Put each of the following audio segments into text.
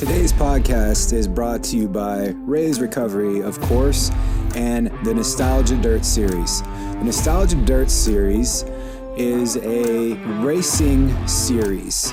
Today's podcast is brought to you by Ray's Recovery, of course, and the Nostalgia Dirt series. The Nostalgia Dirt series is a racing series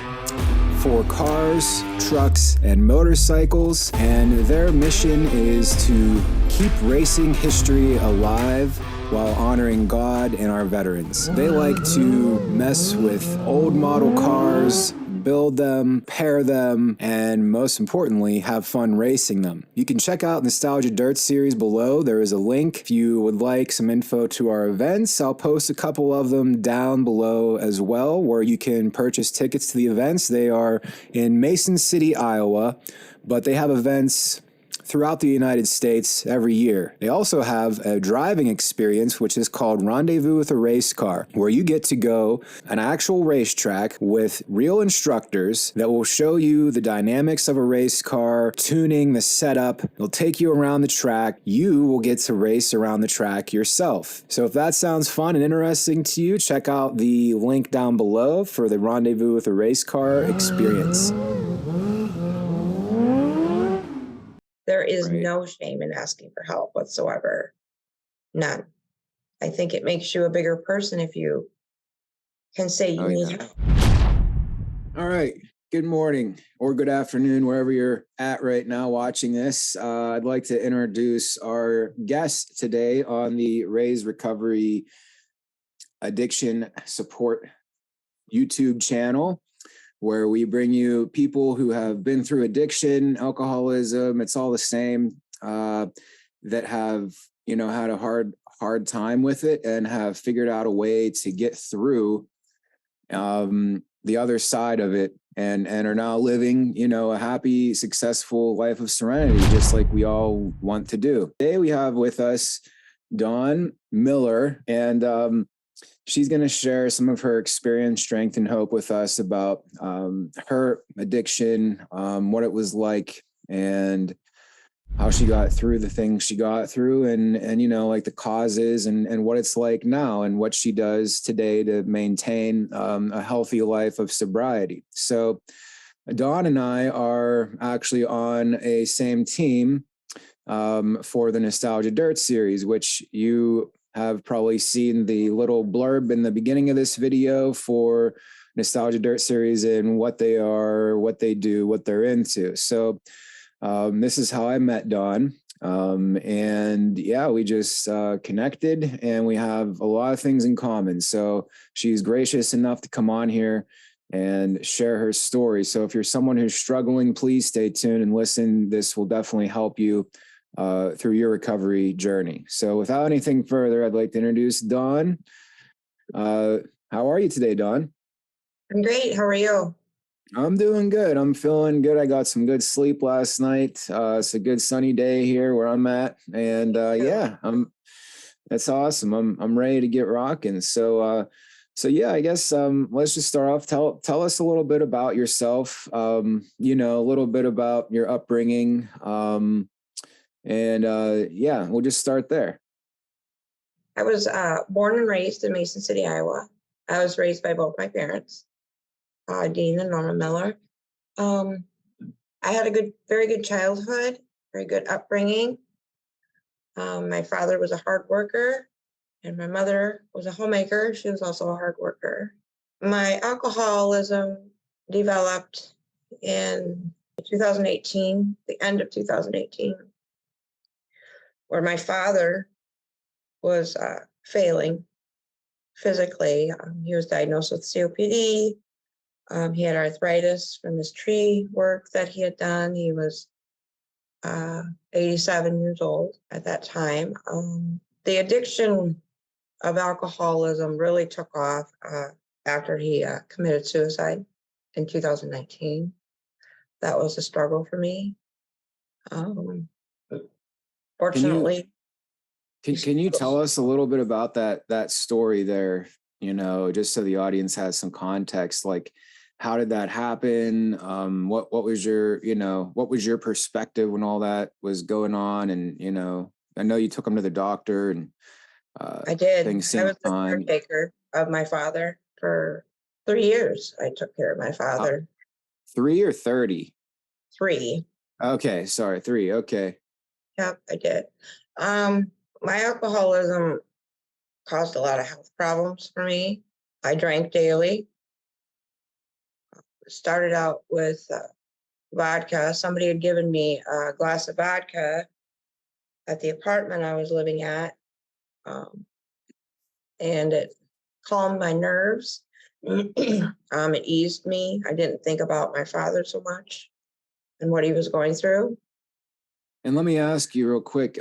for cars, trucks, and motorcycles, and their mission is to keep racing history alive while honoring God and our veterans. They like to mess with old model cars, build them, pair them, and most importantly, have fun racing them. You can check out Nostalgia Dirt series below. There is a link. If you would like some info to our events, I'll post a couple of them down below as well, where you can purchase tickets to the events. They are in Mason City, Iowa, but they have events throughout the United States every year. They also have a driving experience, which is called Rendezvous with a Race Car, where you get to go an actual racetrack with real instructors that will show you the dynamics of a race car, tuning, the setup. They'll take you around the track. You will get to race around the track yourself. So if that sounds fun and interesting to you, check out the link down below for the Rendezvous with a Race Car experience. There is no shame in asking for help whatsoever. None. I think it makes you a bigger person if you can say you need help. All right. Good morning or good afternoon, wherever you're at right now watching this. I'd like to introduce our guest today on the Ray's Recovery Addiction Support YouTube channel, where we bring you people who have been through addiction, alcoholism, it's all the same, that have, had a hard time with it and have figured out a way to get through the other side of it and are now living, a happy, successful life of serenity, just like we all want to do. Today we have with us Dawn Miller, and she's going to share some of her experience, strength, and hope with us about her addiction, what it was like, and how she got through the things she got through, and like the causes and what it's like now and what she does today to maintain a healthy life of sobriety. So Dawn and I are actually on a same team for the Nostalgia Dirt series, which you have probably seen the little blurb in the beginning of this video for Nostalgia Dirt series and what they are, what they do, what they're into. So this is how I met Dawn. And yeah, we just connected and we have a lot of things in common. So she's gracious enough to come on here and share her story. So if you're someone who's struggling, please stay tuned and listen. This will definitely help you through your recovery journey. So without anything further, I'd like to introduce Dawn. How are you today, Dawn? I'm great. How are you? I'm doing good. I'm feeling good. I got some good sleep last night. It's a good sunny day here where I'm at. And yeah, that's awesome. I'm ready to get rocking. So yeah, I guess let's just start off. Tell us a little bit about yourself, a little bit about your upbringing. Yeah, we'll just start there. I was born and raised in Mason City, Iowa. I was raised by both my parents, Dean and Norma Miller. I had a very good childhood, very good upbringing. My father was a hard worker, and my mother was a homemaker. She was also a hard worker. My alcoholism developed in 2018, the end of 2018. Where my father was failing physically. He was diagnosed with COPD. He had arthritis from his tree work that he had done. He was 87 years old at that time. The addiction of alcoholism really took off after he committed suicide in 2019. That was a struggle for me. Fortunately. Can you tell us a little bit about that story there, just so the audience has some context, like how did that happen? What was your perspective when all that was going on? And, I know you took him to the doctor and I did. I was the caretaker of my father for 3 years. I took care of my father. 3 or 30? 3. Okay, sorry, 3. Okay. Yep, I did. My alcoholism caused a lot of health problems for me. I drank daily. Started out with vodka. Somebody had given me a glass of vodka at the apartment I was living at, and it calmed my nerves. It eased me. I didn't think about my father so much and what he was going through. And let me ask you real quick,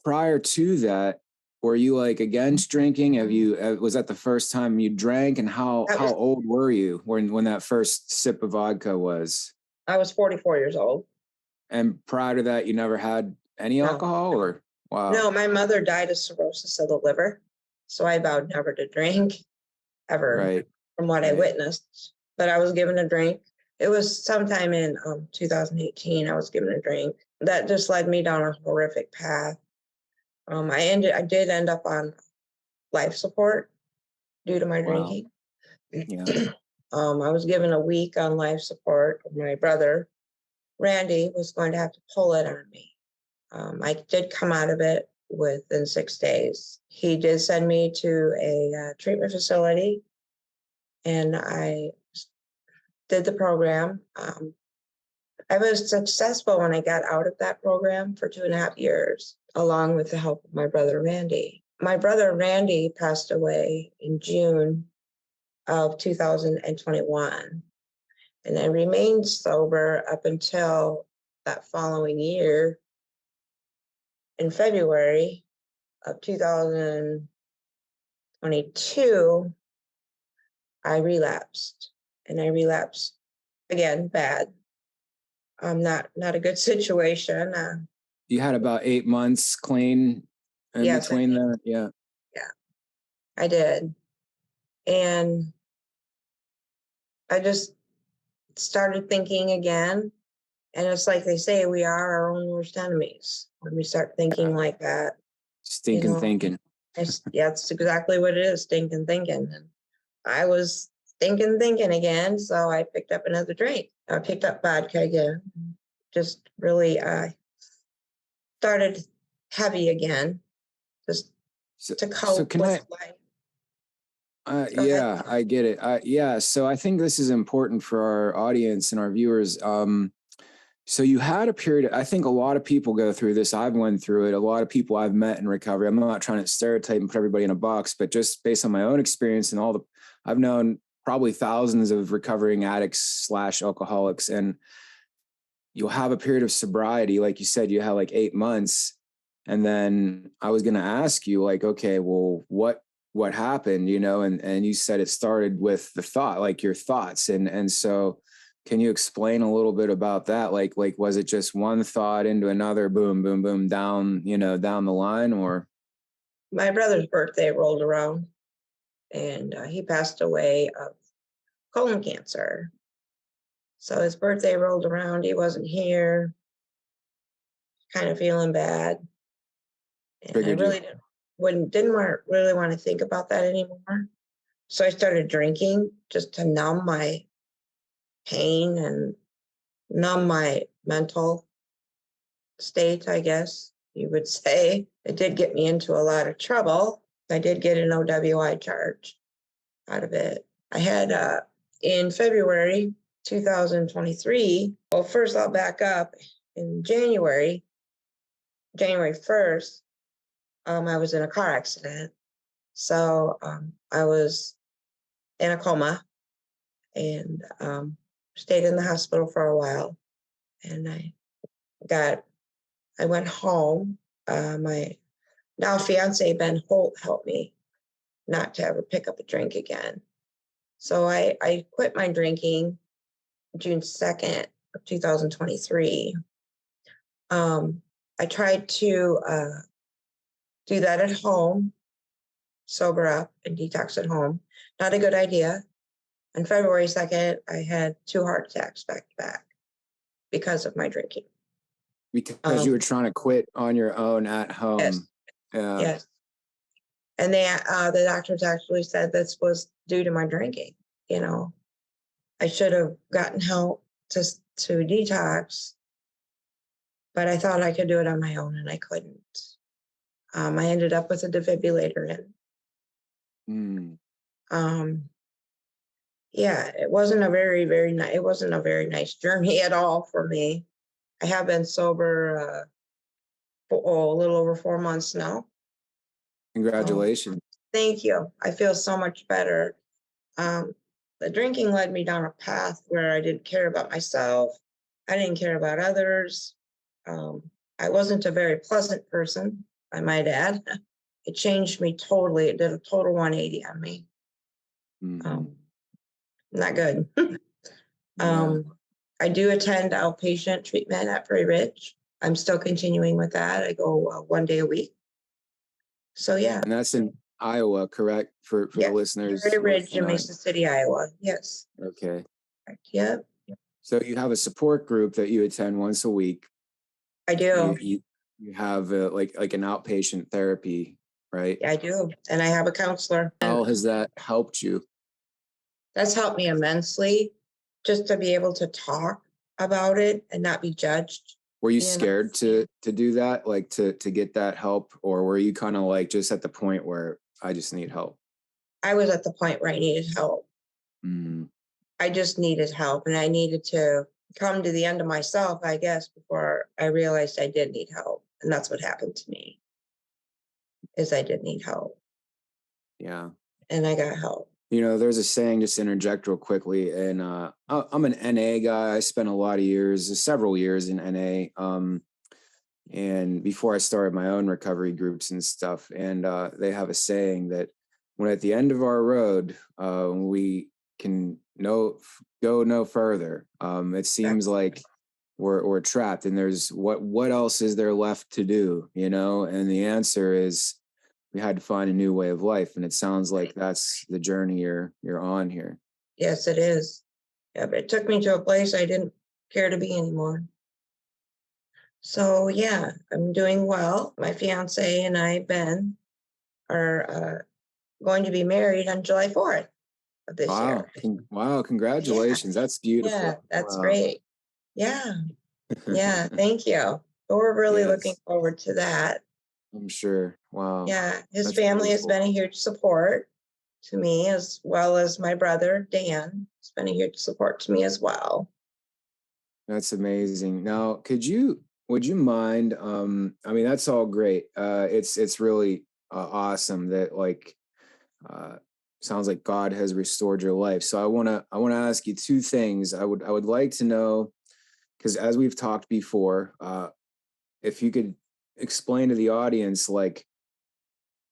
prior to that, were you like against drinking? Have you, was that the first time you drank, and how That was, old were you when that first sip of vodka was? I was 44 years old. And prior to that, you never had any No, alcohol, or no, wow, my mother died of cirrhosis of the liver. So I vowed never to drink ever right, from what I right. witnessed. But I was given a drink. It was sometime in 2018, I was given a drink. That just led me down a horrific path. I did end up on life support due to my Wow. drinking. Yeah. I was given a week on life support. My brother, Randy, was going to have to pull it on me. I did come out of it within 6 days. He did send me to a treatment facility, and I did the program. I was successful when I got out of that program for 2.5 years, along with the help of my brother, Randy. My brother, Randy, passed away in June of 2021. And I remained sober up until that following year in February of 2022. I relapsed, and I relapsed again bad. Not a good situation. You had about 8 months clean in Yes, between there. Yeah. yeah, I did. And I just started thinking again. And it's like they say, we are our own worst enemies when we start thinking like that. You Stinking know, thinking. yeah, it's exactly what it is, stinking thinking. And I was stinking thinking again. So I picked up another drink. I picked up vodka again. Just really started heavy again, just to So cope can with I, life. Go ahead. yeah, I get it. Yeah. So I think this is important for our audience and our viewers. So you had a period, I think a lot of people go through this. I've went through it. A lot of people I've met in recovery. I'm not trying to stereotype and put everybody in a box, but just based on my own experience and I've known probably thousands of recovering addicts slash alcoholics, and you'll have a period of sobriety. Like you said, you had like 8 months. And then I was going to ask you like, okay, well, what happened, and you said it started with the thought, like your thoughts. And so can you explain a little bit about that? Like, was it just one thought into another, boom, boom, boom, down, down the line, or? My brother's birthday rolled around, and he passed away of colon cancer. So his birthday rolled around. He wasn't here, kind of feeling bad. And I Figured you. really really want to think about that anymore. So I started drinking just to numb my pain and numb my mental state, I guess you would say. It did get me into a lot of trouble. I did get an OWI charge out of it. I had in February 2023. Well, first I'll back up. In January 1st, I was in a car accident. So I was in a coma and stayed in the hospital for a while. And I went home. My now fiance, Ben Holt, helped me not to ever pick up a drink again. So I quit my drinking June 2nd of 2023. I tried to do that at home, sober up and detox at home. Not a good idea. On February 2nd, I had 2 heart attacks back to back because of my drinking. Because you were trying to quit on your own at Yes, home. Yeah. yes. And the doctors actually said this was due to my drinking. You know, I should have gotten help to to detox, but I thought I could do it on my own, and I couldn't. I ended up with a defibrillator in. Mm. Yeah, it wasn't a it wasn't a very nice journey at all for me. I have been sober for a little over 4 months now. Congratulations. Thank you. I feel so much better. The drinking led me down a path where I didn't care about myself. I didn't care about others. I wasn't a very pleasant person, I might add. It changed me totally. It did a total 180 on me. Mhm. Not good. Yeah. I do attend outpatient treatment at Prairie Ridge. I'm still continuing with that. I go 1 day a week. So yeah, And that's in Iowa, correct? For the yes, listeners Prairie with Ridge in Mason City, Iowa. Yes, okay. correct. Yep, So you have a support group that you attend once a week. I You do. you, you have like an outpatient therapy, right? Yeah, I do. And I have a counselor. And How has that helped you? that's helped me immensely just to be able to talk about it and not be judged. Were you You know, scared to do that, like to get that help, or were you kind of like just at the point where I just need help? I was at the point where I needed help. Mm, I just needed help, and I needed to come to the end of myself, I guess, before I realized I did need help. And that's what happened to me, is I did need help, yeah. and I got help. There's a saying, just to interject real quickly, and I'm an NA guy. I spent a lot of years, several years in NA, and before I started my own recovery groups and stuff. And they have a saying that when at the end of our road, we can go no further. It seems like we're trapped, and there's what else is there left to do? And the answer is we had to find a new way of life, and it sounds like that's the journey you're on here. Yes, it is. Yeah, but it took me to a place I didn't care to be anymore. So yeah, I'm doing well. My fiance and I, Ben, are going to be married on July 4th of this Wow. year. Wow, Yeah, congratulations. That's yeah, beautiful. that's Wow. great. Yeah, yeah, thank you. So we're really looking Yes, forward to that. I'm sure. Wow. Yeah, his That's family has beautiful. been a huge support to me, as well as my brother, Dan, has been a huge support to me as well. That's amazing. Now, would you mind, I mean, that's all great. It's really awesome that uh sounds like God has restored your life. So I want to ask you two things. I would like to know, because as we've talked before, if you could explain to the audience like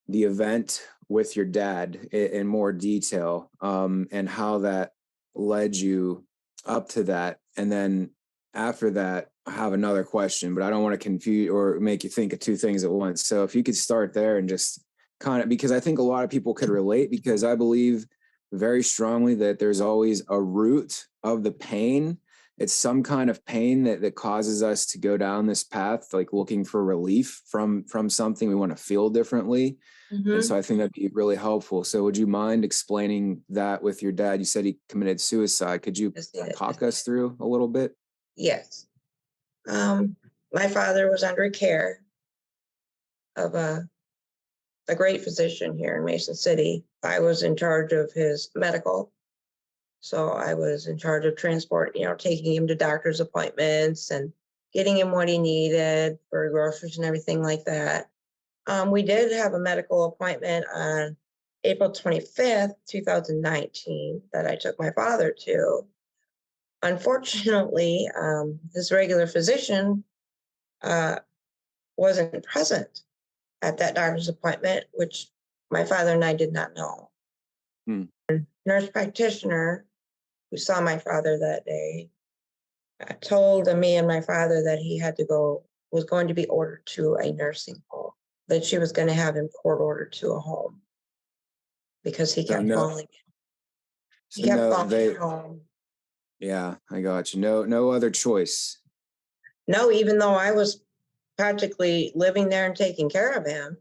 the event with your dad in more detail, and how that led you up to that. And then after that, I have another question, but I don't want to confuse or make you think of two things at once. So if you could start there and just kind of, because I think a lot of people could relate, because I believe very strongly that there's always a root of the pain. It's some kind of pain that causes us to go down this path, like looking for relief from something we want to feel differently. And Mm-hmm. so I think that'd be really helpful. So would you mind explaining that with your dad? You said he committed suicide. Could you talk us through a little bit? Yes. My father was under care of a great physician here in Mason City. I was in charge of his medical. So I was in charge of transport, taking him to doctor's appointments and getting him what he needed for groceries and everything like that. We did have a medical appointment on April 25th, 2019, that I took my father to. Unfortunately, his regular physician uh, wasn't present at that doctor's appointment, which my father and I did not know. Hmm. Nurse practitioner who saw my father that day told me and my father that he was going to be ordered to a nursing home, that she was going to have him court ordered to a home because he So kept no, falling. He so kept no, falling at home. yeah, I got you. No other choice. No, even though I was practically living there and taking care of him,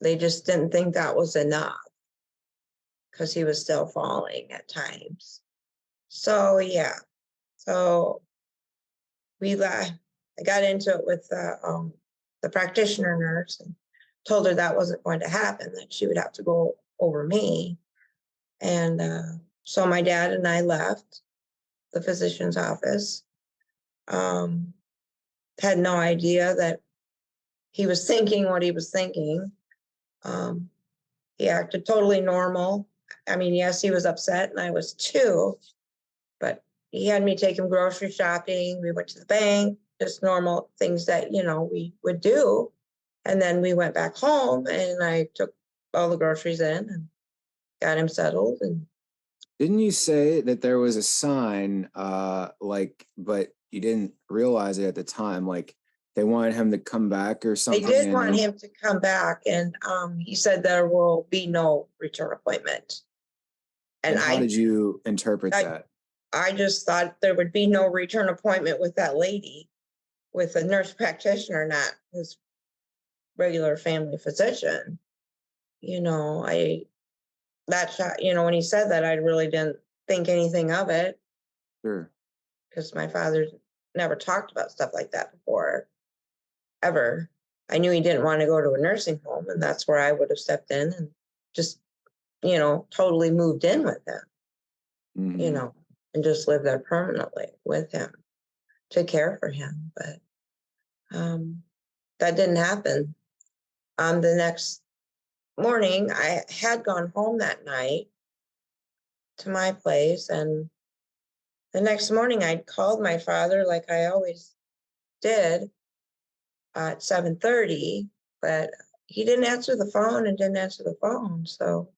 they just didn't think that was enough because he was still falling at times. So, yeah. So I got into it with the practitioner nurse and told her that wasn't going to happen, that she would have to go over me. And so my dad and I left the physician's office. Had no idea that he was thinking what he was thinking. Um, he acted totally normal. I mean, yes, he was upset, and I was too, but he had me take him grocery shopping. We went to the bank, just normal things that, we would do. And then we went back home, and I took all the groceries in and got him settled. And Didn't you say that there was a sign, but you didn't realize it at the time, like they wanted him to come back or they something? did want him to come back, and he said there will be no return appointment. And how did you interpret that? I just thought there would be no return appointment with that lady, with a nurse practitioner, not his regular family physician. When he said that, I really didn't think anything of it, Sure. because my father never talked about stuff like that before, ever. I knew he didn't want to go to a nursing home, and that's where I would have stepped in and just, totally moved in with him, Mhm. and just lived there permanently with him to care for him. But that didn't happen. The next morning, I had gone home that night to my place, and the next morning I'd called my father like I always did at 7:30, but he didn't answer the phone and didn't answer the phone. So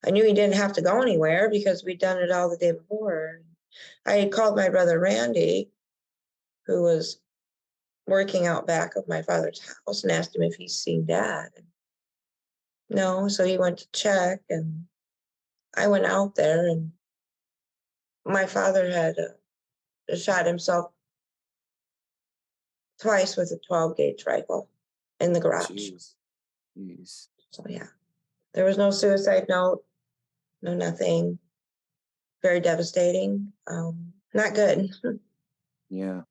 I knew he didn't have to go anywhere because we'd done it all the day before. I had called my brother Randy, who was working out back of my father's house, and asked him if he's seen Dad. No, so he went to check, and I went out there, and my father had shot himself twice with a 12 gauge rifle in the garage. Jeez. So yeah, there was no suicide note, no nothing. Very devastating. Not good. Yeah.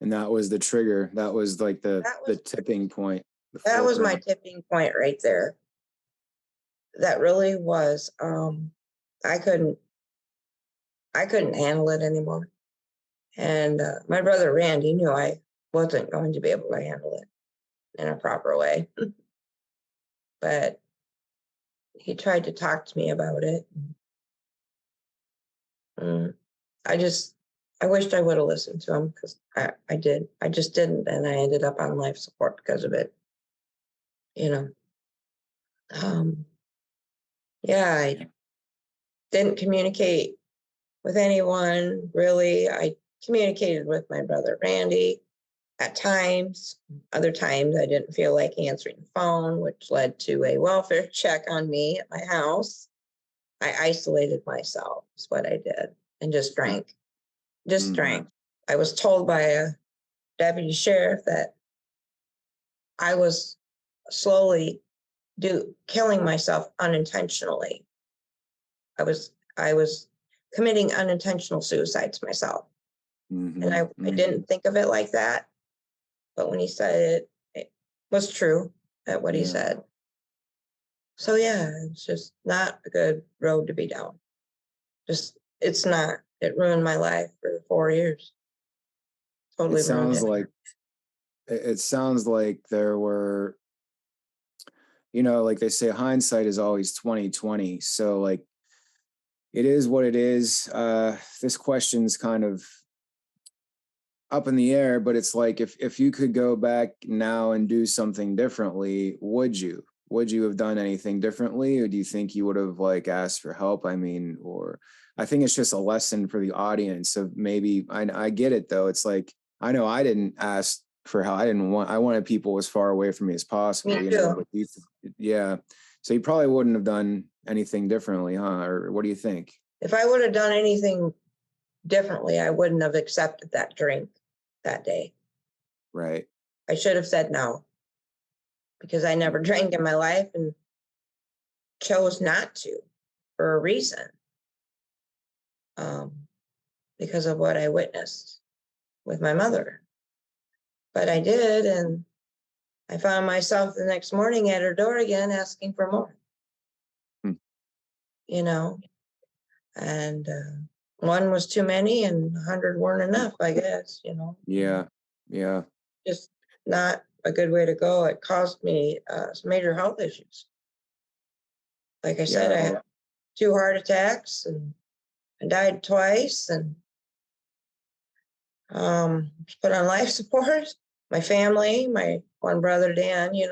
And that was the trigger. That was like the tipping point. That was my tipping point right there. That really was. I couldn't handle it anymore. And my brother Randy knew I wasn't going to be able to handle it in a proper way. But he tried to talk to me about it. I wished I would have listened to him, because I did. I just didn't. And I ended up on life support because of it. Yeah, I didn't communicate with anyone really. I communicated with my brother Randy at times. Other times I didn't feel like answering the phone, which led to a welfare check on me at my house. I isolated myself, is what I did, and just drank. Just drank. I was told by a deputy sheriff that I was slowly killing myself unintentionally. I was committing unintentional suicide to myself. And I didn't think of it like that. But when he said it was true at what he said. So yeah, it's just not a good road to be down. It's not. It ruined my life for 4 years. Totally ruined it. It sounds like there were, like they say, hindsight is always 20/20. So like it is what it is. This question's kind of up in the air, but it's like if you could go back now and do something differently, would you? Would you have done anything differently, or do you think you would have like asked for help? I mean, or I think it's just a lesson for the audience of maybe I get it though. It's like I know I didn't ask for help. I wanted people as far away from me as possible. Me too. Yeah. So you probably wouldn't have done anything differently, huh? Or what do you think? If I would have done anything differently, I wouldn't have accepted that drink that day. Right. I should have said no, because I never drank in my life and chose not to for a reason. because of what I witnessed with my mother. But I did, and I found myself the next morning at her door again asking for more, Hmm. you know, and one was too many and 100 weren't enough, I guess, Yeah. Yeah. just not a good way to go. It caused me some major health issues. Like I said, Yeah. I had 2 heart attacks and I died twice and was put on life support. My family, my one brother, Dan, he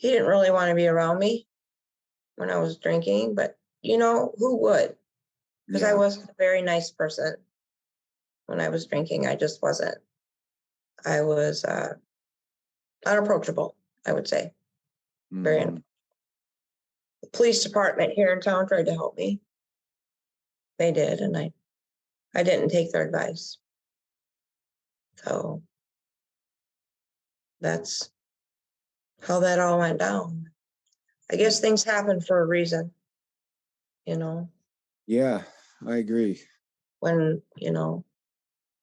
didn't really want to be around me when I was drinking, but who would? Because I Yeah. wasn't a very nice person when I was drinking. I just wasn't. I was unapproachable, I would say. Very. Mm, The police department here in town tried to help me. They did, and I didn't take their advice. So that's how that all went down. I guess things happen for a reason, you know. yeah, I agree. When,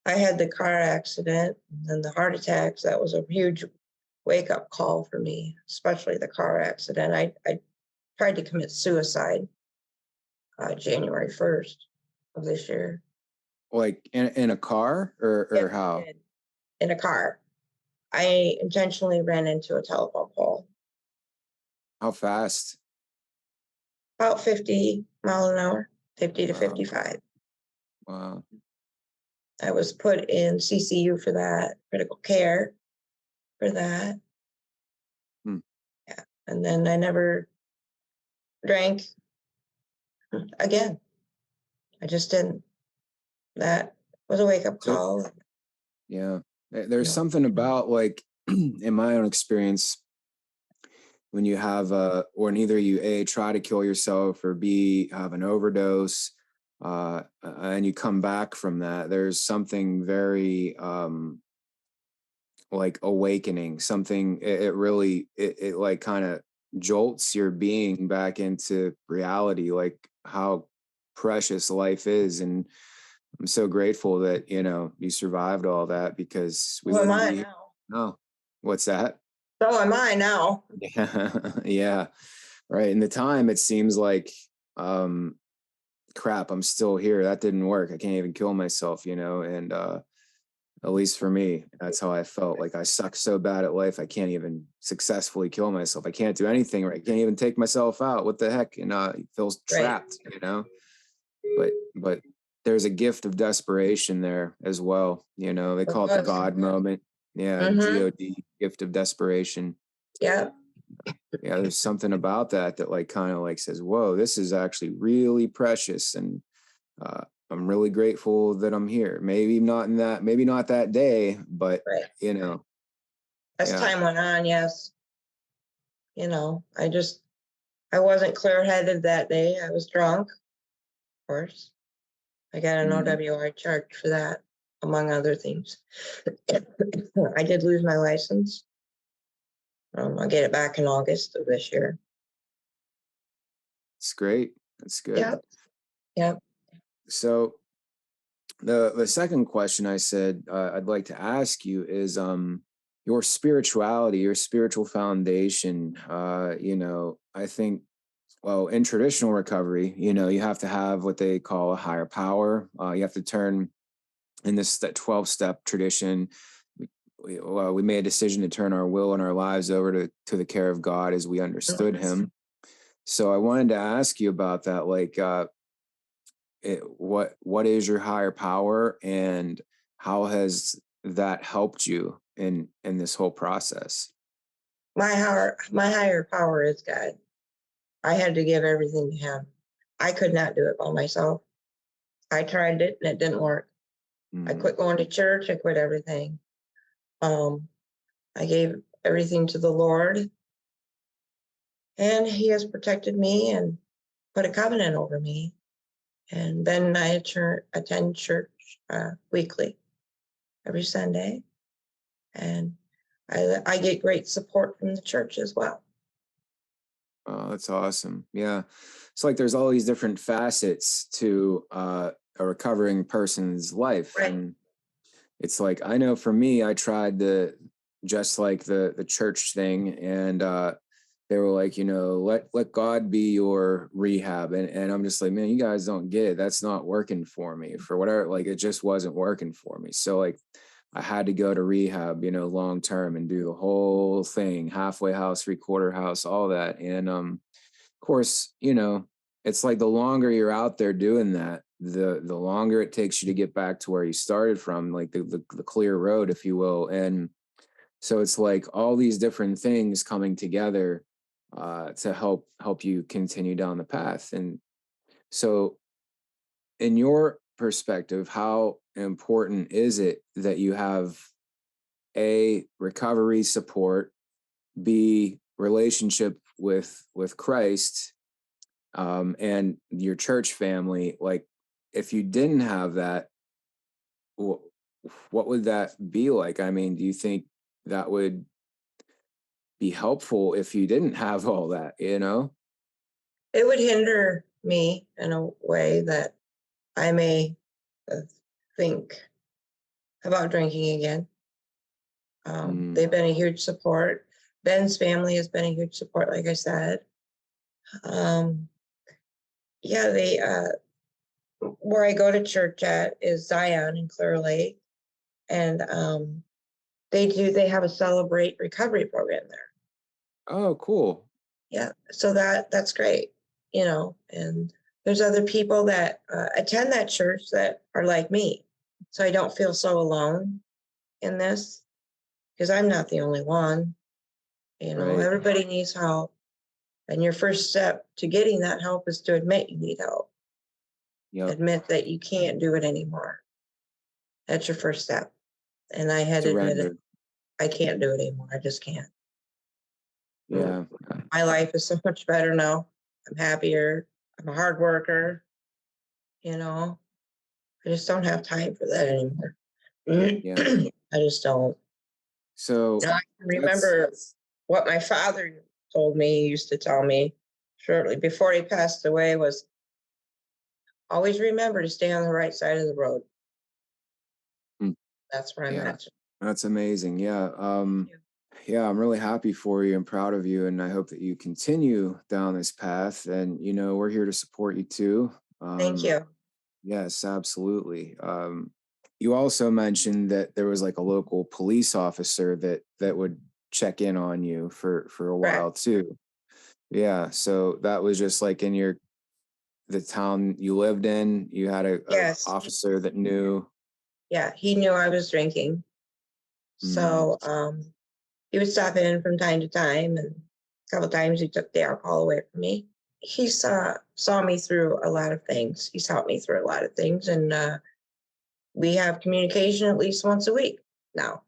I had the car accident and then the heart attacks, that was a huge wake up call for me, especially the car accident. I tried to commit suicide January 1st of this year. Like in a car Yes, or I how? did. In a car. I intentionally ran into a telephone pole How fast? about 50 miles an hour, 50 to Wow. 55. Wow. I was put in CCU for that, critical care for that. Hmm. Yeah. And then I never drank again. I just didn't. That was a wake up So call. yeah, You there's know, something about like in my own experience when you have or neither you A, try to kill yourself, or B, have an overdose, and you come back from that, there's something very like awakening, something it really it like kind of jolts your being back into reality, like how precious life is. And I'm so grateful that you survived all that, because we who am wouldn't I be here. now? No. What's that? So am I now. Yeah. Yeah. Right. In the time, it seems like, um, crap, I'm still here. That didn't work. I can't even kill myself, and at least for me, that's how I felt. Like I suck so bad at life, I can't even successfully kill myself. I can't do anything right. I can't even take myself out. What the heck? And it feels Right. trapped. But there's a gift of desperation there as well. They It call it the was. God moment. Yeah, Mm-hmm. God, gift of desperation. Yeah. Yeah, there's something about that like kind of like says, whoa, this is actually really precious. And uh, I'm really grateful that I'm here. Maybe not that day, but Right. you know, As yeah. time went on, yes. I wasn't clear headed that day. I was drunk, of course. I got an Mhm. OWI charge for that, among other things. I did lose my license. I'll get it back in August of this year. It's great. That's good. Yep. Yep. So the second question I said I'd like to ask you is your spirituality, your spiritual foundation. I think, well, in traditional recovery, you have to have what they call a higher power. You have to turn in that 12-step tradition. We made a decision to turn our will and our lives over to the care of God as we understood Him. So I wanted to ask you about that. Like, what is your higher power, and how has that helped you in this whole process? My higher power is God. I had to give everything to Him. I could not do it by myself. I tried it and it didn't work. I Mm, quit going to church. I quit everything. Um, I gave everything to the Lord, and He has protected me and put a covenant over me. And then I attend church weekly, every Sunday, and I get great support from the church as well. oh, that's awesome. Yeah, it's like there's all these different facets to a recovering person's life. Right. And it's like, I know for me, I tried the just like the church thing, and they were like, let God be your rehab. And I'm just like, man, you guys don't get it. That's not working for me for whatever. Like, it just wasn't working for me. So like I had to go to rehab, long term, and do the whole thing, halfway house, 3/4 house, all that. And of course, it's like the longer you're out there doing that, the longer it takes you to get back to where you started from, like the clear road, if you will. And so it's like all these different things coming together to help you continue down the path. And so, in your perspective, how important is it that you have a recovery support, b relationship with Christ, and your church family? Like, if you didn't have that, wh- what would that be like? I mean, do you think that would be helpful if you didn't have all that, It would hinder me in a way that I may uh, think about drinking again. Mm, They've been a huge support. Ben's family has been a huge support, like I said. Um, yeah, they where I go to church at is Zion in Clear Lake, and they have a Celebrate Recovery program there. oh, cool. Yeah, so that's great, and there's other people that attend that church that are like me, so I don't feel so alone in this because I'm not the only one. Right. Everybody needs help, and your first step to getting that help is to admit you need help. Yep. Admit that you can't do it anymore. That's your first step. And I had to admit it. Surrender. I can't do it anymore. I just can't. Mm. Yeah. My life is so much better now. I'm happier. I'm a hard worker. You know, I just don't have time for that anymore. Yeah. I just don't. So I can that's remember what my father told me. He used to tell me shortly before he passed away was always remember to stay on the right side of the road. mm, That's where I'm yeah, at. that's amazing. Yeah. Thank you. Yeah, I'm really happy for you and proud of you. And I hope that you continue down this path. And we're here to support you too. Thank Um, you. yes, absolutely. You also mentioned that there was like a local police officer that would check in on you for a Correct. while too. Yeah. So that was just like in the town you lived in, you had a Yes. officer that knew. Yeah, he knew I was drinking. Mm, So he would stop in from time to time, and a couple times he took the alcohol away from me. He saw me through a lot of things. He's helped me through a lot of things, and we have communication at least once a week now.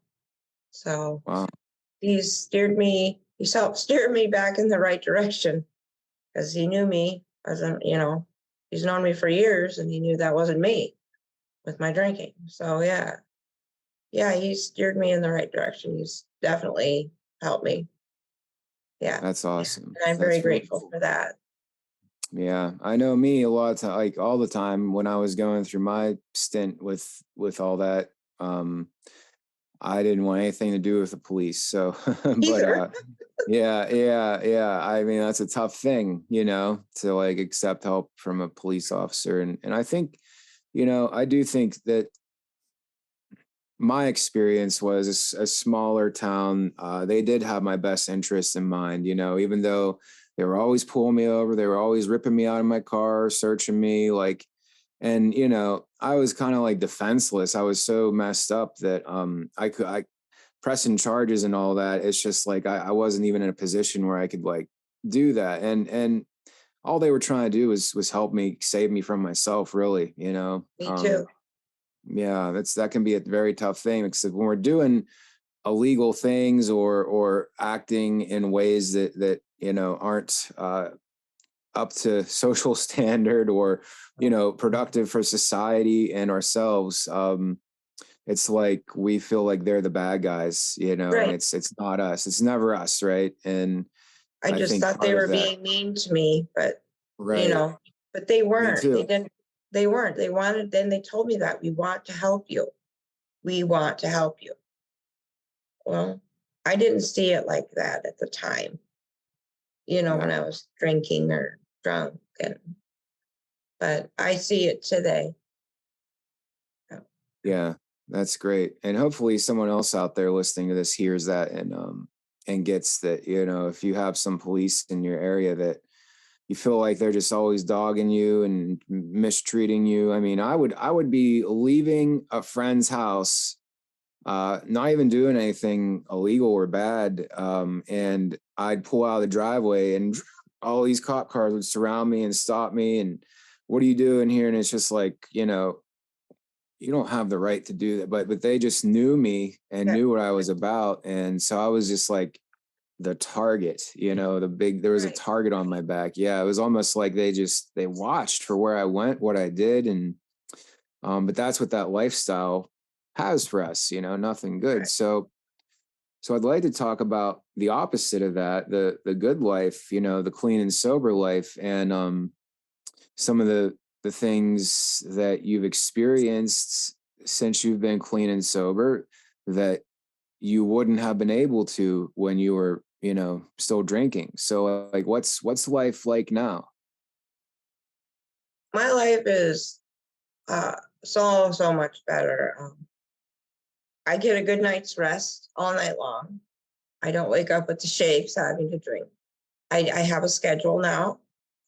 So wow. he's helped steer me back in the right direction because he knew me as he's known me for years, and he knew that wasn't me with my drinking. So yeah, he steered me in the right direction. He's definitely helped me. Yeah. That's Yeah. awesome. And I'm very That's really grateful cool. for that. Yeah, I know me a lot of time, like all the time when I was going through my stint with all that. Um, I didn't want anything to do with the police. So, but Either. yeah, yeah, yeah. I mean, that's a tough thing, to like accept help from a police officer, and I think, I do think that my experience was a smaller town. They did have my best interests in mind, even though they were always pulling me over, they were always ripping me out of my car, searching me, like, and I was kind of like defenseless. I was so messed up that I pressing charges and all that. It's just like I wasn't even in a position where I could like do that, and all they were trying to do was help me, save me from myself, really. Me too. Yeah, that can be a very tough thing, because when we're doing illegal things or acting in ways that aren't up to social standard, or productive for society and ourselves, it's like we feel like they're the bad guys, and Right. it's not us. It's never us, right? And I I just think thought they part of were that, being mean to me, but you right? know, but they Me weren't. They too. didn't. They weren't. They wanted, then they told me that we want to help you. We want to help you. Well, I didn't see it like that at the time, when Yeah. I was drinking or drunk, but I see it today. Yeah. Yeah, that's great. And hopefully someone else out there listening to this hears that and gets that, if you have some police in your area that you feel like they're just always dogging you and mistreating you. I mean, I would be leaving a friend's house, not even doing anything illegal or bad. And I'd pull out of the driveway and all these cop cars would surround me and stop me. And what are you doing here? And it's just like, you don't have the right to do that. But they just knew me and Yeah. knew what I was about. And so I was just like the target, there was a Right. target on my back. Yeah. It was almost like they watched for where I went, what I did. And but that's what that lifestyle has for us, nothing good. Right. So I'd like to talk about the opposite of that, the good life, the clean and sober life, and some of the things that you've experienced since you've been clean and sober that you wouldn't have been able to when you were, still drinking. So like what's life like now? My life is so much better. I get a good night's rest all night long. I don't wake up with the shakes having to drink. I have a schedule now.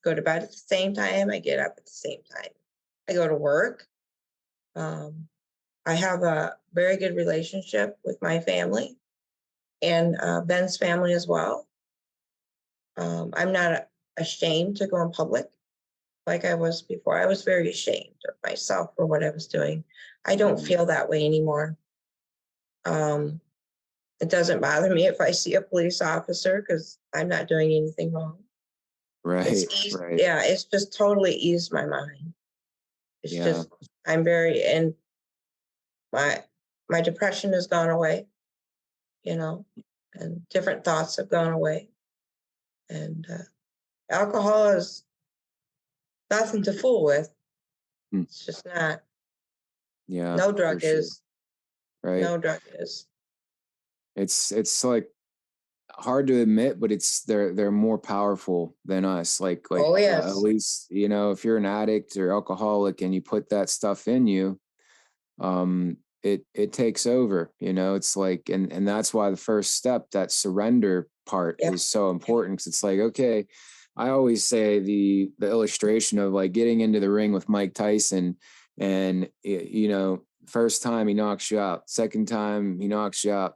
Go to bed at the same time. I get up at the same time. I go to work. Um, I have a very good relationship with my family and Ben's family as well. I'm not ashamed to go in public like I was before. I was very ashamed of myself for what I was doing. I don't Mhm. feel that way anymore. Um, it doesn't bother me if I see a police officer because I'm not doing anything wrong. Right, right. Yeah, it's just totally eased my mind. It's Yeah. just and my my depression has gone away, you know, and different thoughts have gone away. And alcohol is nothing to fool with. Mm. It's just not. Yeah, No for drug sure. is. Right. No drug is. It's like hard to admit, but they're more powerful than us. Oh At yes, least, if you're an addict or alcoholic and you put that stuff in you, it takes over. It's like, and that's why the first step, that surrender part, yeah, is so important, because it's like, okay, I always say the illustration of like getting into the ring with Mike Tyson, and first time he knocks you out, second time he knocks you out,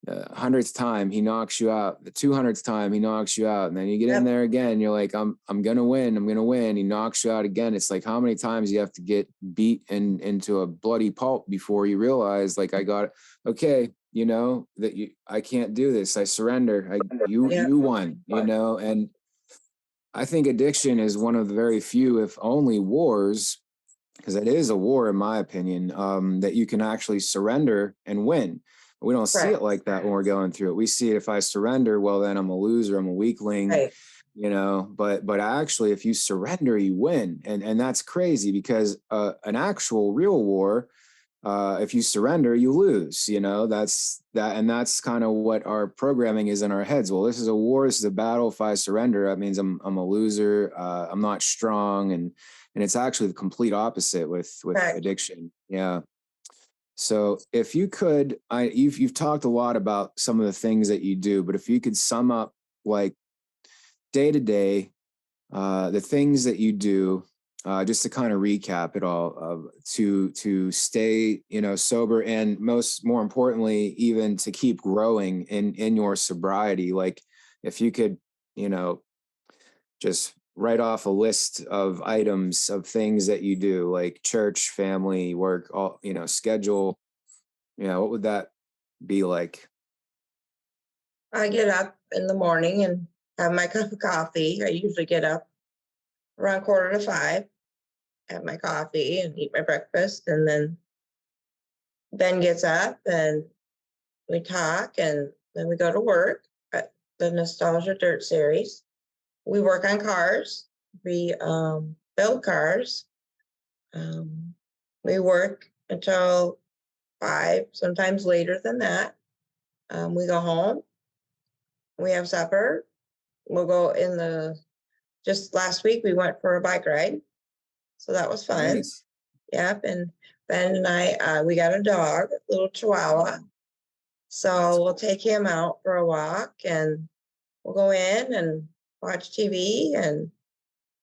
100th time he knocks you out, the 200th time he knocks you out, and then you get in yep, there again, you're like, I'm gonna win, I'm gonna win, he knocks you out again. It's like, how many times you have to get beat into a bloody pulp before you realize, like, I got it. Okay, that I can't do this, I surrender, yeah, you won. And I think addiction is one of the very few, if only, wars, because it is a war, in my opinion, that you can actually surrender and win. We don't see right, it like that when we're going through it. We see it, if I surrender, well, then I'm a loser, I'm a weakling, right. but actually, if you surrender, you win. And that's crazy, because an actual real war, if you surrender, you lose. That's that, and that's kind of what our programming is in our heads. Well, this is a war, this is a battle. If I surrender, that means I'm a loser, I'm not strong. And it's actually the complete opposite with Right. addiction. Yeah. So if you could, you've talked a lot about some of the things that you do, but if you could sum up, like, day to day, the things that you do, just to kind of recap it all, to stay, sober, and more importantly, even to keep growing in your sobriety. Like, if you could, you know, just write off a list of items of things that you do, like church, family, work, all, schedule, what would that be like? I get up in the morning and have my cup of coffee. I usually get up around 4:45, have my coffee and eat my breakfast, and then Ben gets up and we talk, and then we go to work at the Nostalgia Dirt Series. We work on cars. We build cars. Um, we work until 5, sometimes later than that. We go home, we have supper, we'll go in the just last week we went for a bike ride, so that was fun. Nice. Yep, and Ben and I, we got a dog, a little Chihuahua, That's so we'll take him out for a walk, and we'll go in and watch TV, and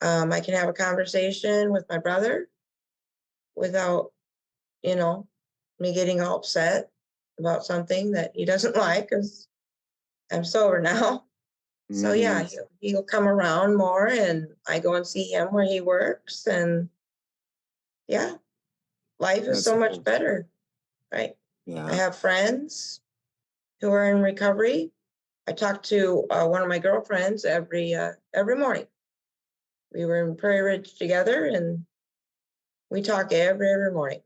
I can have a conversation with my brother without, you know, me getting all upset about something that he doesn't like because I'm sober now. So hmm yeah, he'll come around more, and I go and see him where he works, and yeah, life is That's so much cool. better, right? I Yeah. have friends who are in recovery. I talk to one of my girlfriends every morning. We were in Prairie Ridge together, and we talk every morning.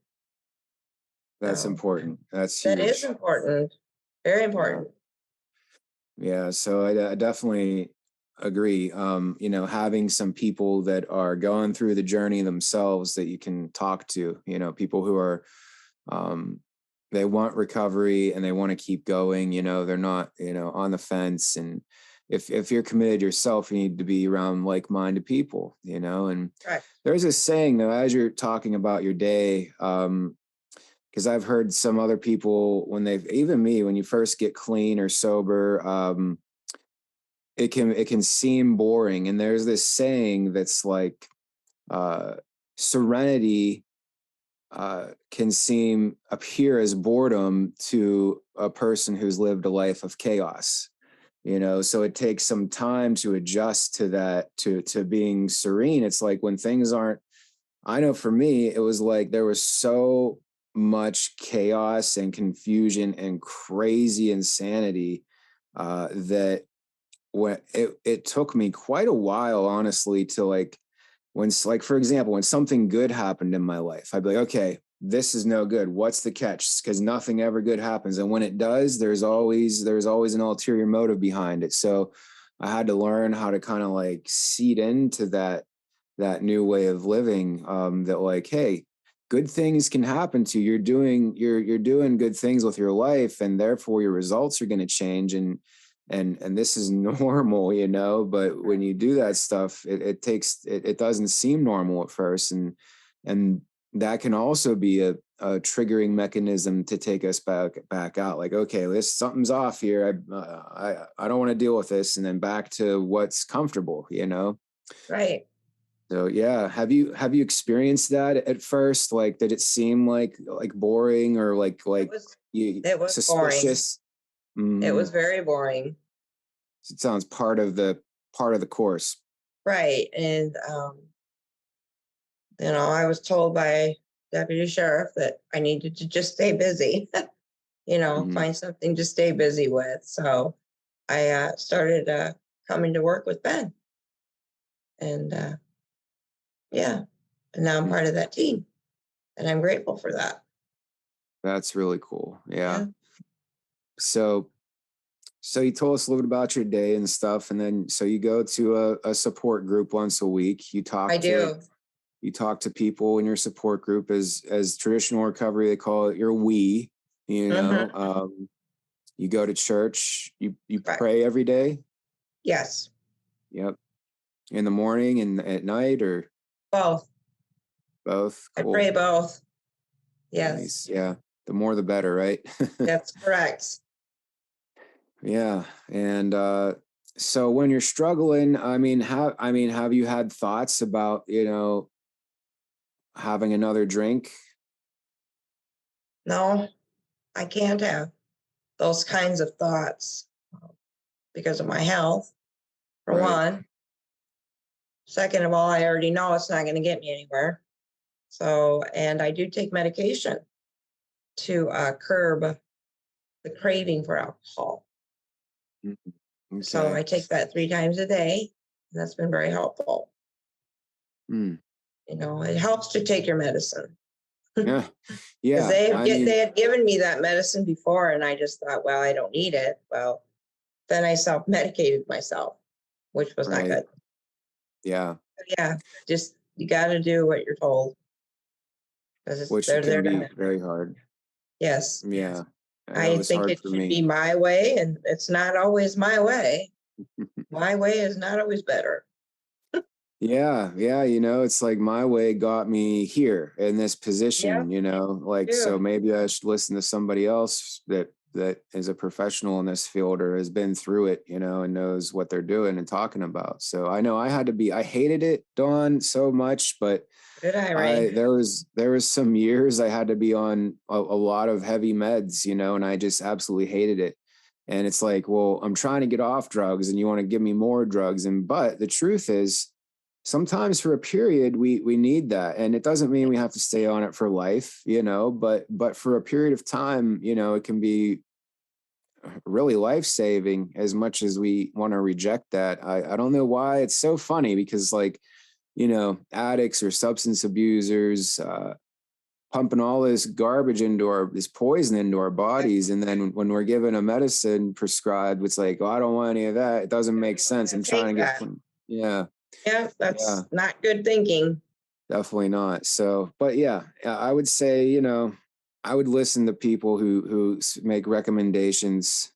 That's So important. That's that is huge. important, very Yeah. important. Yeah. So I definitely agree. Having some people that are going through the journey themselves that you can talk to, people who are, um, they want recovery and they want to keep going, they're not, on the fence. And if you're committed yourself, you need to be around like-minded people, and Right. there's a saying though, as you're talking about your day, because I've heard some other people when they've even me when you first get clean or sober, it can seem boring, and there's this saying that's like, uh, serenity can appear as boredom to a person who's lived a life of chaos. So it takes some time to adjust to that, to being serene. It's like when things aren't, I know for me, it was like there was so much chaos and confusion and crazy insanity, that when it took me quite a while, honestly, to like, like, for example, when something good happened in my life, I'd be like, okay, this is no good. What's the catch? Because nothing ever good happens. And when it does, there's always an ulterior motive behind it. So I had to learn how to kind of like seed into that new way of living, that like, hey, good things can happen to you. You're doing good things with your life, and therefore your results are going to change, and this is normal, but when you do that stuff, it doesn't seem normal at first, and that can also be a triggering mechanism to take us back out, like, okay, this something's off here. I don't want to deal with this, and then back to what's comfortable. Right. So yeah, have you experienced that at first? Like, did it seem like boring, or It like was you it was boring. suspicious? It hmm was very boring. It sounds part of the course. Right. And I was told by deputy sheriff that I needed to just stay busy, hmm find something to stay busy with. So I started coming to work with Ben. And yeah, and now I'm Mm, part of that team. And I'm grateful for that. that's really cool. Yeah. Yeah, So you told us a little bit about your day and stuff, and then so you go to a support group once a week. You I talk to do. you talk to people in your support group, as traditional recovery they call it, your we. Hmm. You go to church. You Correct. pray every day. Yes, Yep. In the morning and at night, or both. both. I Cool. pray both. Yes, Nice. Yeah. The more the better, right? that's correct. Yeah. And so when you're struggling, have you had thoughts about, having another drink? No, I can't have those kinds of thoughts because of my health, for Right. one. Second of all, I already know it's not going to get me anywhere. So, and I do take medication to curb the craving for alcohol. Mhm. So Okay. I take that 3 times a day, and that's been very helpful. Hmm. It helps to take your medicine because Yeah. Yeah. they had given me that medicine before, and I just thought, well, I don't need it. Well, then I self medicated myself, which was not right. good. Yeah. But yeah, just you got to do what you're told. because which they're can there to be help. very hard. Yes. Yeah. That I was think hard it for should be me. my way, and it's not always my way. My way is not always better. Yeah, yeah, it's like my way got me here in this Yeah, position, like too. so maybe I should listen to somebody else that is a professional in this field or has been through it, and knows what they're doing and talking about. So I know I hated it, Dawn, so much, but Did I, Ray? there was some years I had to be on a lot of heavy meds, and I just absolutely hated it. And it's like, well, I'm trying to get off drugs and you want to give me more drugs. But the truth is, sometimes for a period we need that, and it doesn't mean we have to stay on it for life, but for a period of time, it can be really life-saving. As much as we want to reject that, I don't know why. It's so funny because, like, addicts or substance abusers pumping all this garbage this poison into our bodies, and then when we're given a medicine prescribed, it's like, oh, I don't want any of that. It doesn't make sense. I'm trying Take to get that. from. Yeah. Yeah, Yeah. that's not good thinking. Definitely not. So, but yeah, I would say, I would listen to people who make recommendations.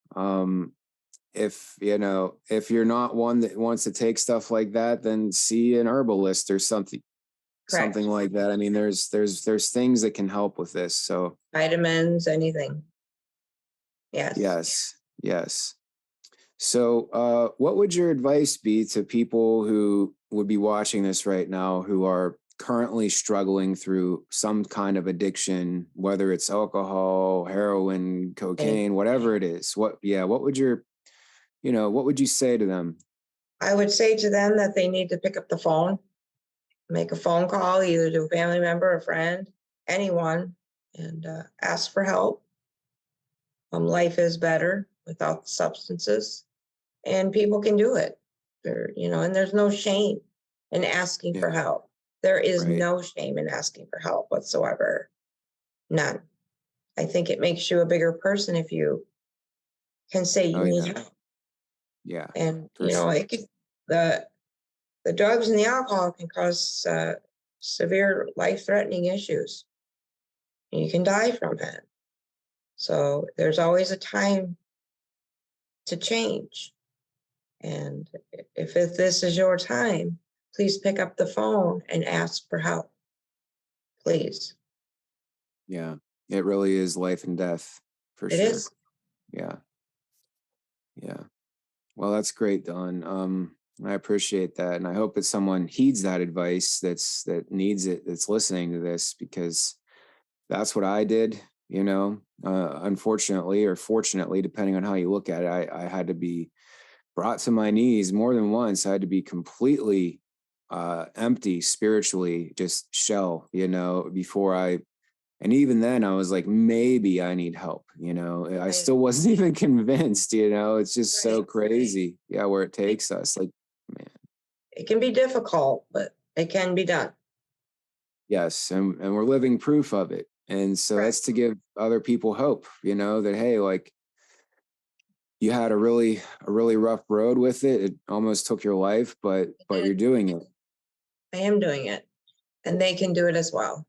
If you're not one that wants to take stuff like that, then see an herbalist or something Correct. like that. I mean, there's things that can help with this. So, Vitamins, anything. Yes. yes, yes. So, what would your advice be to people who would be watching this right now who are currently struggling through some kind of addiction, whether it's alcohol, heroin, Any, cocaine, whatever it is? What would you say to them? I would say to them that they need to pick up the phone, make a phone call, either to a family member, a friend, anyone, and ask for help. Life is better without the substances, and people can do it. And there's no shame in asking Yeah, for help. There is right. no shame in asking for help whatsoever. None. I think it makes you a bigger person if you can say you Oh need yeah, help. yeah, And for sure. it could, the drugs and the alcohol can cause severe life-threatening issues. And you can die from it. So there's always a time to change. And if this is your time, please pick up the phone and ask for help. Please. Yeah, it really is life and death for It sure. is. Yeah, yeah. Well, that's great, Don. I appreciate that, and I hope that someone heeds that advice. That needs it. That's listening to this, because that's what I did. Unfortunately or fortunately, depending on how you look at it, I had to be brought to my knees more than once. I had to be completely empty spiritually, just shell. Before and even then, I was like, maybe I need help. I Right. still wasn't even convinced. It's just so Right. crazy. Yeah, where it takes us. Like, man, It can be difficult, but it can be done. yes, and we're living proof of it. And so Right. that's to give other people hope. That hey, like, you had a really rough road with it. It almost took your life, but you're doing it. I am doing it, and they can do it as well.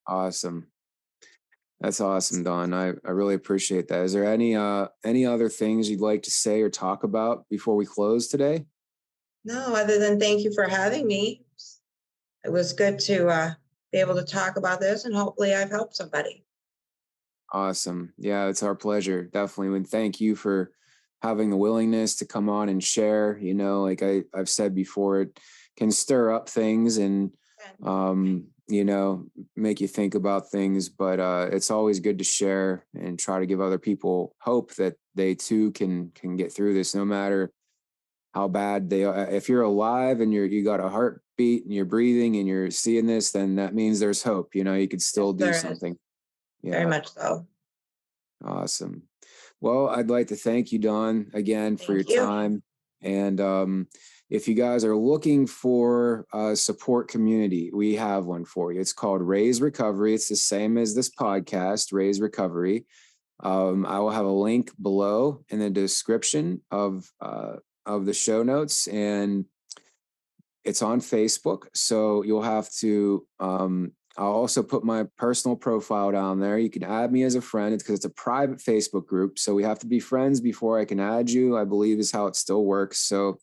Awesome. That's awesome, Don. I really appreciate that. Is there any other things you'd like to say or talk about before we close today? No, other than thank you for having me. It was good to be able to talk about this, and hopefully I've helped somebody. Awesome. Yeah, it's our pleasure. Definitely. And thank you for having the willingness to come on and share. Like I've said before, it can stir up things and make you think about things. But it's always good to share and try to give other people hope that they too can get through this, no matter how bad they are. If you're alive and you got a heartbeat and you're breathing and you're seeing this, then that means there's hope. You could Yes, still do there is. something. Very Yeah. much so. Awesome. Well, I'd like to thank you, Don, again for your Thank you. time. And if you guys are looking for a support community, we have one for you. It's called Raise Recovery. It's the same as this podcast, Raise Recovery. I will have a link below in the description of the show notes, and it's on Facebook. So you'll have to I'll also put my personal profile down there. You can add me as a friend. It's because it's a private Facebook group. So we have to be friends before I can add you, I believe is how it still works. So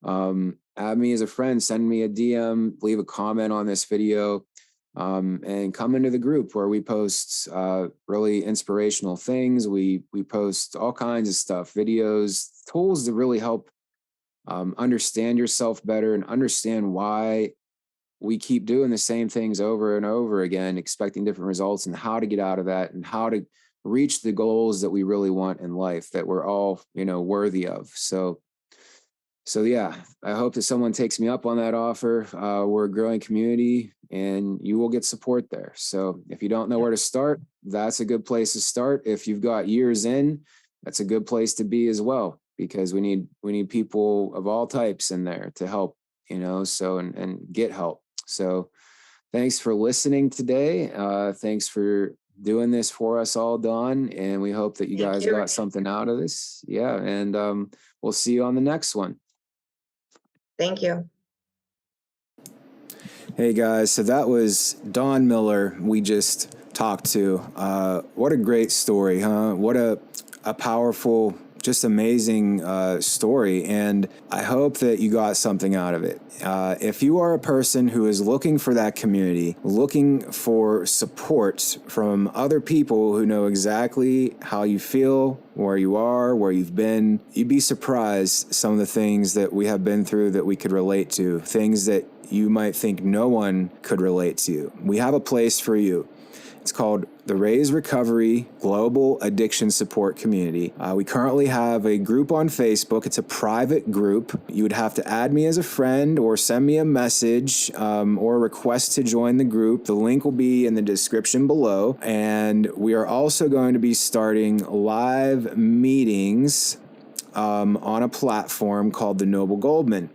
add me as a friend, send me a DM, leave a comment on this video, and come into the group where we post really inspirational things. We post all kinds of stuff, videos, tools to really help understand yourself better and understand why we keep doing the same things over and over again, expecting different results, and how to get out of that and how to reach the goals that we really want in life that we're all, worthy of. So yeah, I hope that someone takes me up on that offer. We're a growing community and you will get support there. So if you don't know where to start, that's a good place to start. If you've got years in, that's a good place to be as well, because we need people of all types in there to help, and get help. So thanks for listening today. Thanks for doing this for us all, Dawn. And we hope that you Thank guys you. got something out of this. Yeah. And we'll see you on the next one. Thank you. Hey guys, so that was Dawn Miller we just talked to. What a great story, huh? What a powerful, just amazing story. And I hope that you got something out of it. If you are a person who is looking for that community, looking for support from other people who know exactly how you feel, where you are, where you've been, you'd be surprised some of the things that we have been through that we could relate to, things that you might think no one could relate to. We have a place for you. It's called the Raise Recovery Global Addiction Support Community. We currently have a group on Facebook. It's a private group. You would have to add me as a friend or send me a message or a request to join the group. The link will be in the description below. And we are also going to be starting live meetings on a platform called the Noble Goldman,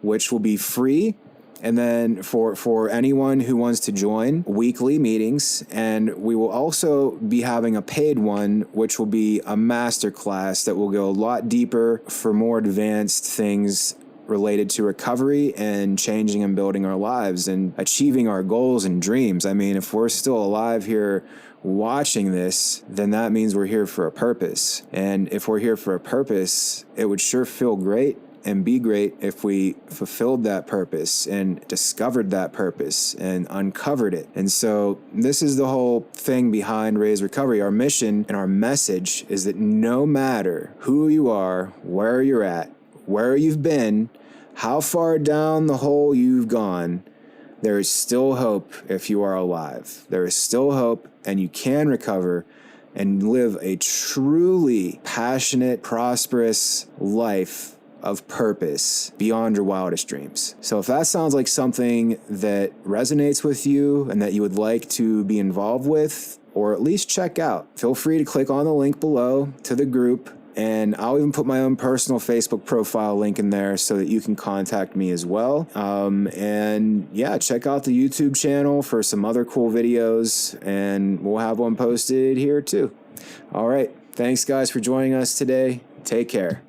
which will be free. And then for anyone who wants to join, weekly meetings. And we will also be having a paid one, which will be a masterclass that will go a lot deeper for more advanced things related to recovery and changing and building our lives and achieving our goals and dreams. I mean, if we're still alive here watching this, then that means we're here for a purpose. And if we're here for a purpose, it would sure feel great and be great if we fulfilled that purpose and discovered that purpose and uncovered it. And so this is the whole thing behind Raise Recovery. Our mission and our message is that no matter who you are, where you're at, where you've been, how far down the hole you've gone, there is still hope if you are alive. There is still hope, and you can recover and live a truly passionate, prosperous life of purpose beyond your wildest dreams. So if that sounds like something that resonates with you and that you would like to be involved with, or at least check out, feel free to click on the link below to the group. And I'll even put my own personal Facebook profile link in there so that you can contact me as well. And yeah, check out the YouTube channel for some other cool videos, and we'll have one posted here too. All right. Thanks guys for joining us today. Take care.